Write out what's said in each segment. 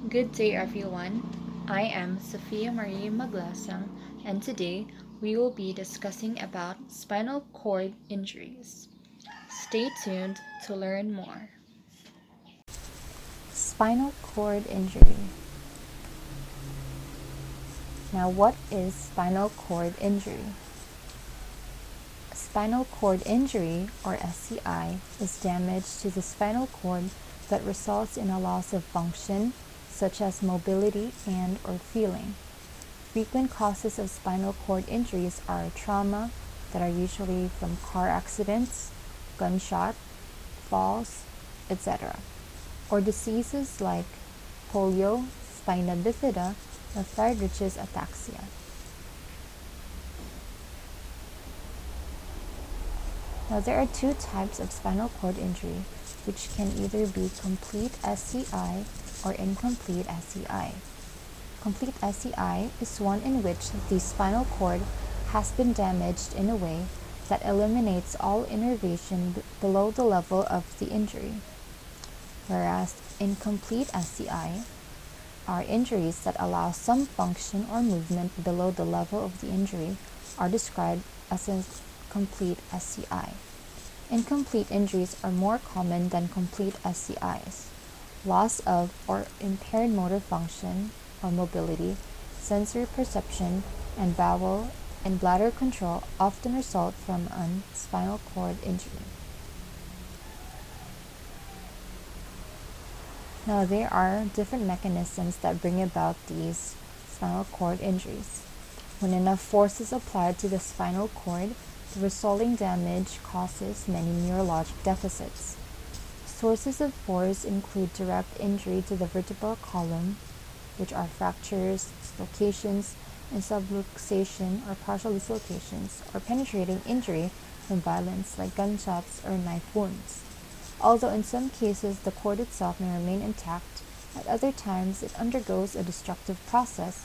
Good day, everyone. I am Sophia Marie Maglasang, and today we will be discussing about spinal cord injuries. Stay tuned to learn more. Spinal cord injury. Now, what is spinal cord injury? Spinal cord injury, or SCI, is damage to the spinal cord that results in a loss of function, such as mobility and or feeling. Frequent causes of spinal cord injuries are trauma that are usually from car accidents, gunshot, falls, etc., or diseases like polio, spina bifida, or Friedreich's ataxia. Now, there are two types of spinal cord injury, which can either be complete SCI or incomplete SCI. Complete SCI is one in which the spinal cord has been damaged in a way that eliminates all innervation below the level of the injury, whereas incomplete SCI are injuries that allow some function or movement below the level of the injury are described as a complete SCI. Incomplete injuries are more common than complete SCIs. Loss of or impaired motor function or mobility, sensory perception, and bowel and bladder control often result from a spinal cord injury. Now, there are different mechanisms that bring about these spinal cord injuries. When enough force is applied to the spinal cord, the resulting damage causes many neurologic deficits. Sources of force include direct injury to the vertebral column, which are fractures, dislocations, and subluxation or partial dislocations, or penetrating injury from violence like gunshots or knife wounds. Although in some cases the cord itself may remain intact, at other times it undergoes a destructive process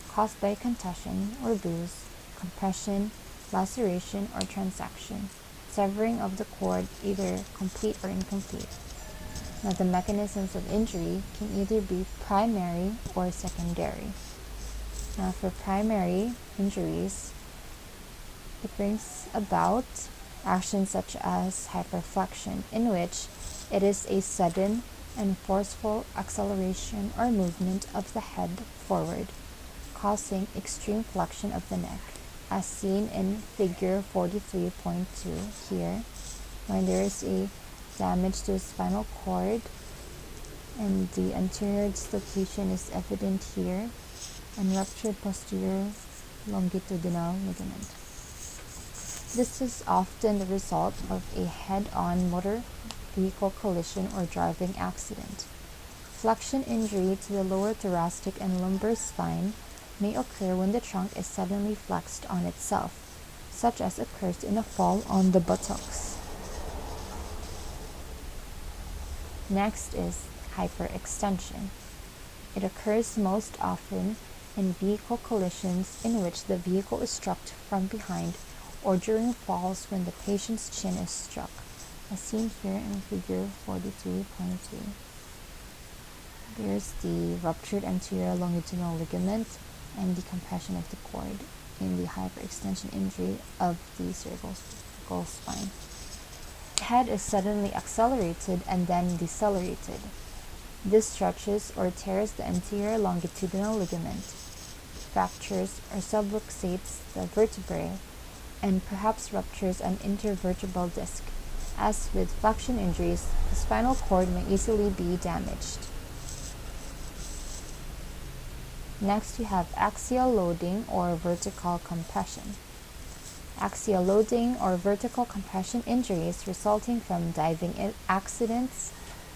caused by contusion or bruise, compression, laceration, or transection, severing of the cord either complete or incomplete. Now, the mechanisms of injury can either be primary or secondary. Now, for primary injuries, it brings about actions such as hyperflexion, in which it is a sudden and forceful acceleration or movement of the head forward, causing extreme flexion of the neck, as seen in figure 43.2 here, when there is a damage to the spinal cord and the anterior dislocation is evident here, and ruptured posterior longitudinal ligament. This is often the result of a head-on motor vehicle collision or driving accident. Flexion injury to the lower thoracic and lumbar spine may occur when the trunk is suddenly flexed on itself, such as occurs in a fall on the buttocks. Next is hyperextension. It occurs most often in vehicle collisions in which the vehicle is struck from behind or during falls when the patient's chin is struck, as seen here in figure 43.2. There's the ruptured anterior longitudinal ligament and the compression of the cord in the hyperextension injury of the cervical spine. The head is suddenly accelerated and then decelerated. This stretches or tears the anterior longitudinal ligament, fractures or subluxates the vertebrae, and perhaps ruptures an intervertebral disc. As with flexion injuries, the spinal cord may easily be damaged. Next, we have axial loading or vertical compression. Axial loading or vertical compression injuries resulting from diving accidents,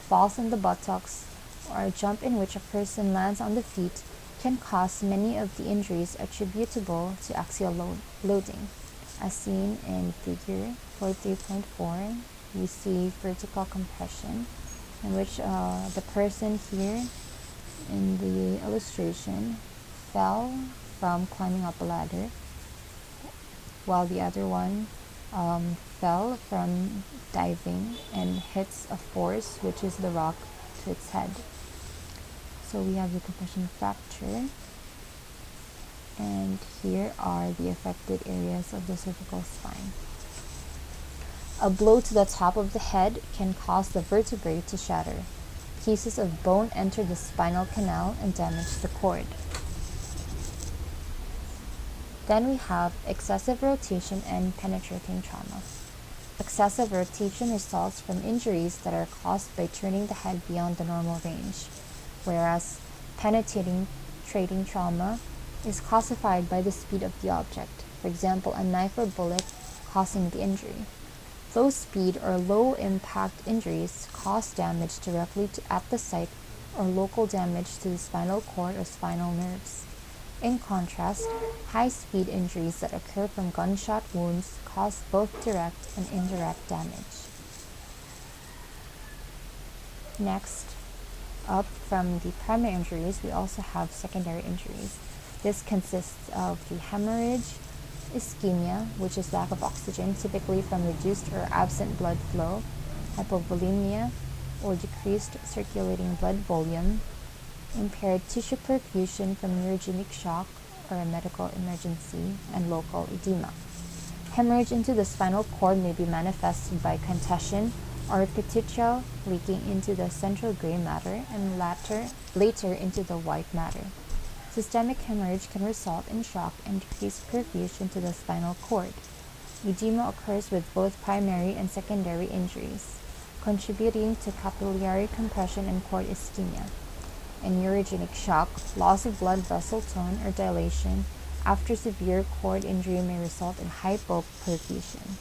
falls on the buttocks, or a jump in which a person lands on the feet can cause many of the injuries attributable to axial loading. As seen in figure 43.4, we see vertical compression in which the person here in the illustration fell from climbing up a ladder, while the other one fell from diving and hits a force, which is the rock, to its head. So we have the compression fracture, and here are the affected areas of the cervical spine. A blow to the top of the head can cause the vertebrae to shatter. Pieces of bone enter the spinal canal and damage the cord. Then we have excessive rotation and penetrating trauma. Excessive rotation results from injuries that are caused by turning the head beyond the normal range, whereas penetrating trauma is classified by the speed of the object, for example, a knife or bullet causing the injury. Low speed or low impact injuries cause damage directly at the site or local damage to the spinal cord or spinal nerves. In contrast, high-speed injuries that occur from gunshot wounds cause both direct and indirect damage. Next, up from the primary injuries, we also have secondary injuries. This consists of the hemorrhage, ischemia, which is lack of oxygen, typically from reduced or absent blood flow, hypovolemia, or decreased circulating blood volume, impaired tissue perfusion from neurogenic shock or a medical emergency, and local edema. Hemorrhage into the spinal cord may be manifested by contusion or petechial leaking into the central gray matter and later into the white matter. Systemic hemorrhage can result in shock and decreased perfusion to the spinal cord. Edema occurs with both primary and secondary injuries, contributing to capillary compression and cord ischemia. In neurogenic shock, loss of blood vessel tone or dilation after severe cord injury may result in hypoperfusion.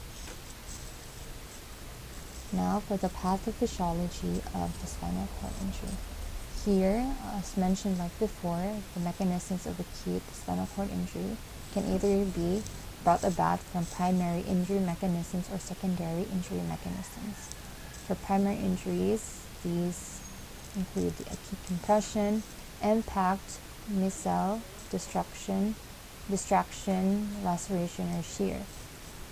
Now for the pathophysiology of the spinal cord injury. Here, as mentioned like before, the mechanisms of acute spinal cord injury can either be brought about from primary injury mechanisms or secondary injury mechanisms. For primary injuries, these include the acute compression, impact, missile, distraction, laceration, or shear.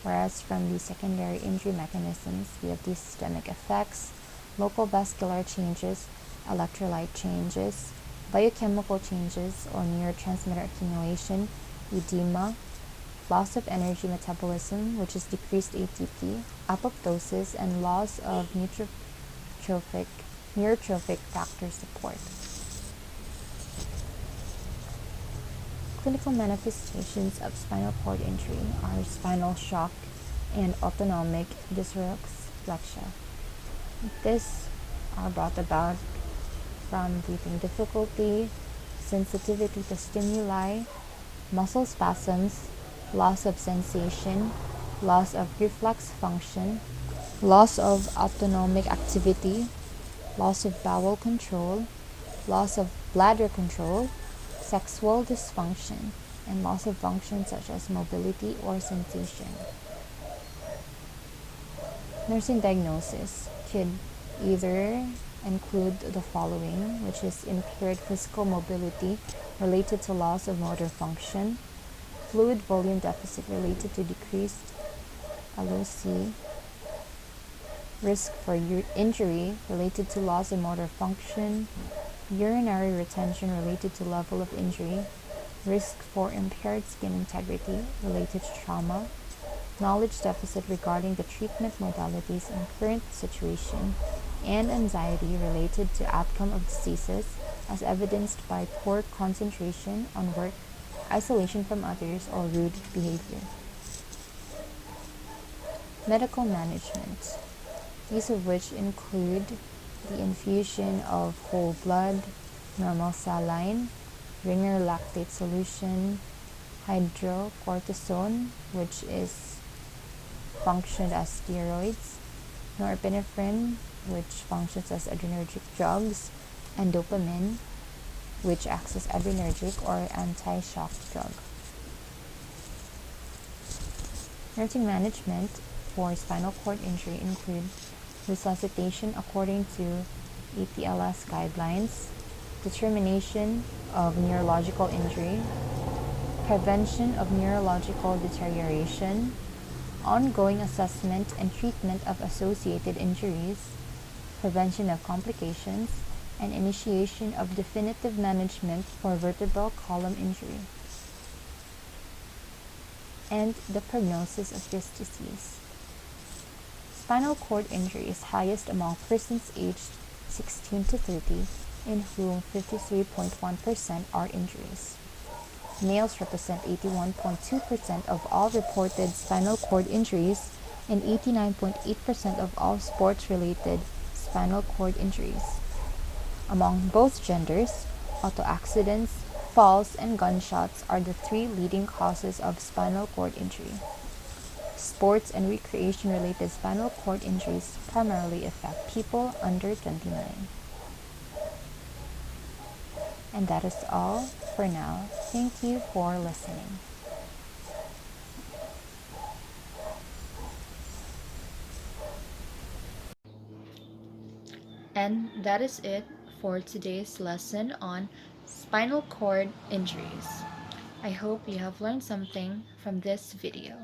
Whereas from the secondary injury mechanisms, we have the systemic effects, local vascular changes, electrolyte changes, biochemical changes or neurotransmitter accumulation, edema, loss of energy metabolism, which is decreased ATP, apoptosis, and loss of neurotrophic factor support. Clinical manifestations of spinal cord injury are spinal shock and autonomic dysreflexia. This are brought about from breathing difficulty, sensitivity to stimuli, muscle spasms, loss of sensation, loss of reflex function, loss of autonomic activity, loss of bowel control, loss of bladder control, sexual dysfunction, and loss of function such as mobility or sensation. Nursing diagnosis could either include the following, which is impaired physical mobility related to loss of motor function, fluid volume deficit related to decreased LOC, risk for injury related to loss of motor function, urinary retention related to level of injury, risk for impaired skin integrity related to trauma, knowledge deficit regarding the treatment modalities and current situation, and anxiety related to outcome of diseases as evidenced by poor concentration on work, isolation from others, or rude behavior. Medical management, these of which include the infusion of whole blood, normal saline, Ringer lactate solution, hydrocortisone, which is functioned as steroids, norepinephrine, which functions as adrenergic drugs, and dopamine, which acts as adrenergic or anti-shock drug. Nursing management for spinal cord injury include resuscitation according to ATLS guidelines, determination of neurological injury, prevention of neurological deterioration, ongoing assessment and treatment of associated injuries, prevention of complications, and initiation of definitive management for vertebral column injury, and the prognosis of this disease. Spinal cord injury is highest among persons aged 16 to 30, in whom 53.1% are injuries. Males represent 81.2% of all reported spinal cord injuries and 89.8% of all sports-related spinal cord injuries. Among both genders, auto accidents, falls, and gunshots are the three leading causes of spinal cord injury. Sports and recreation-related spinal cord injuries primarily affect people under 29. And that is all for now. Thank you for listening. And that is it for today's lesson on spinal cord injuries. I hope you have learned something from this video.